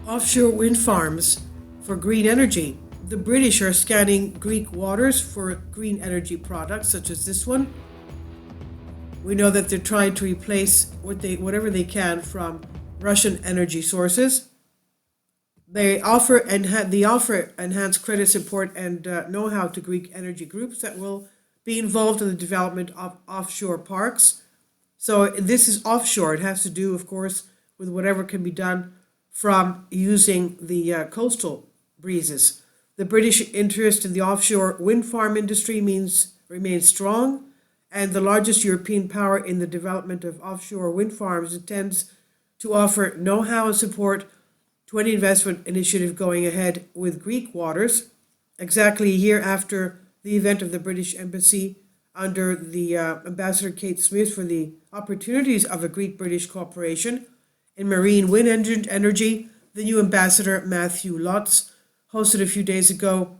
Offshore wind farms for green energy. The British are scanning Greek waters for green energy products such as this one. We know that they're trying to replace whatever they can from Russian energy sources. They offer enhanced credit support and know-how to Greek energy groups that will be involved in the development of offshore parks. So this is offshore. It has to do, of course, with whatever can be done from using the coastal breezes. The British interest in the offshore wind farm industry remains strong, and the largest European power in the development of offshore wind farms intends to offer know-how and support to any investment initiative going ahead with Greek waters, exactly a year after the event of the British Embassy under the Ambassador Kate Smith for the opportunities of a Greek-British cooperation in marine wind energy. The new ambassador, Matthew Lotz, hosted a few days ago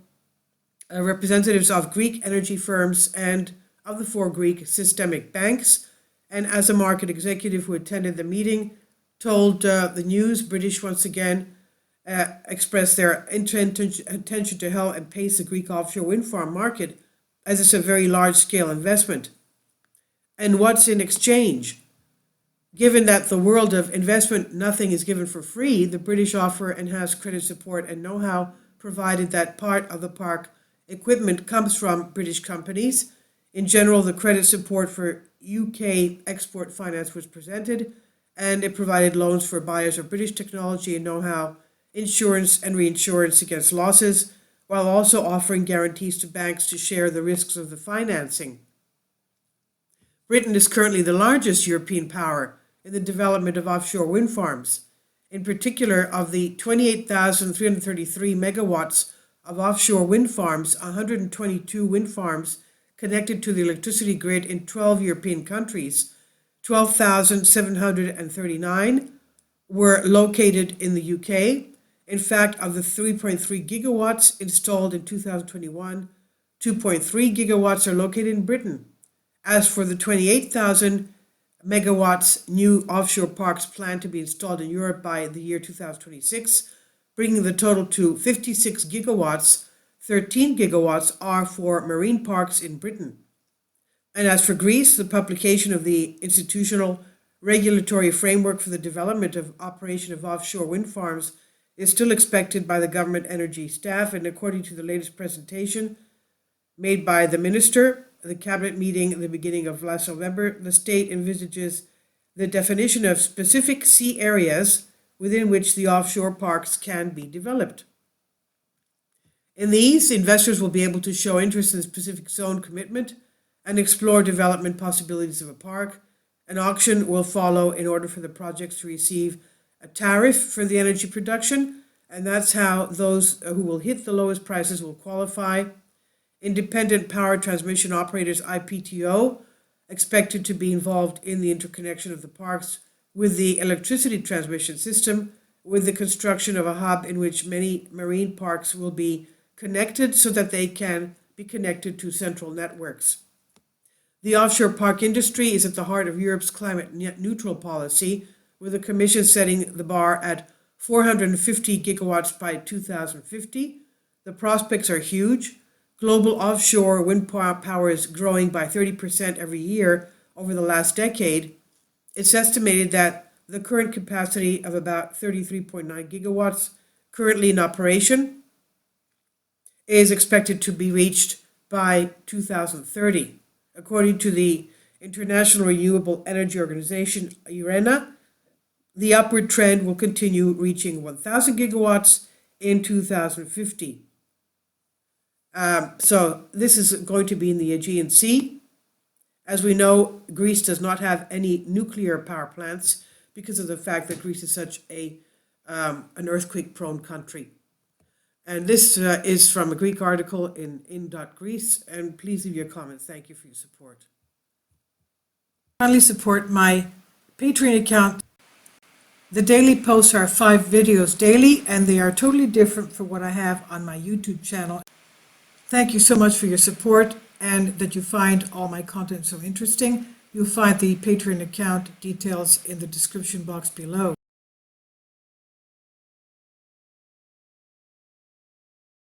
representatives of Greek energy firms and of the four Greek systemic banks. And as a market executive who attended the meeting told the news, British once again expressed their intention to help and pace the Greek offshore wind farm market, as it's a very large-scale investment. And what's in exchange? Given that the world of investment, nothing is given for free, the British offer enhanced credit support and know-how, provided that part of the park equipment comes from British companies. In general, the credit support for UK export finance was presented, and it provided loans for buyers of British technology and know-how, insurance and reinsurance against losses, while also offering guarantees to banks to share the risks of the financing. Britain is currently the largest European power in the development of offshore wind farms. In particular, of the 28,333 megawatts of offshore wind farms, 122 wind farms connected to the electricity grid in 12 European countries, 12,739 were located in the UK. In fact, of the 3.3 gigawatts installed in 2021, 2.3 gigawatts are located in Britain. As for the 28,000 megawatts new offshore parks planned to be installed in Europe by the year 2026, bringing the total to 56 gigawatts, 13 gigawatts are for marine parks in Britain. And as for Greece, the publication of the institutional regulatory framework for the development of operation of offshore wind farms is still expected by the government energy staff, and according to the latest presentation made by the minister, the cabinet meeting at the beginning of last November, the state envisages the definition of specific sea areas within which the offshore parks can be developed. In these, investors will be able to show interest in the specific zone commitment and explore development possibilities of a park. An auction will follow in order for the projects to receive a tariff for the energy production, and that's how those who will hit the lowest prices will qualify. Independent Power Transmission Operators, IPTO, expected to be involved in the interconnection of the parks with the electricity transmission system, with the construction of a hub in which many marine parks will be connected so that they can be connected to central networks. The offshore park industry is at the heart of Europe's climate neutral policy, with the Commission setting the bar at 450 gigawatts by 2050. The prospects are huge. Global offshore wind power is growing by 30% every year over the last decade. It's estimated that the current capacity of about 33.9 gigawatts currently in operation is expected to be reached by 2030. According to the International Renewable Energy Organization, IRENA, the upward trend will continue, reaching 1,000 gigawatts in 2050. So this is going to be in the Aegean Sea. As we know, Greece does not have any nuclear power plants because of the fact that Greece is such an earthquake-prone country. And this is from a Greek article in in.Greece, and please leave your comments. Thank you for your support. Kindly support my Patreon account. The daily posts are 5 videos daily, and they are totally different from what I have on my YouTube channel. Thank you so much for your support and that you find all my content so interesting. You'll find the Patreon account details in the description box below.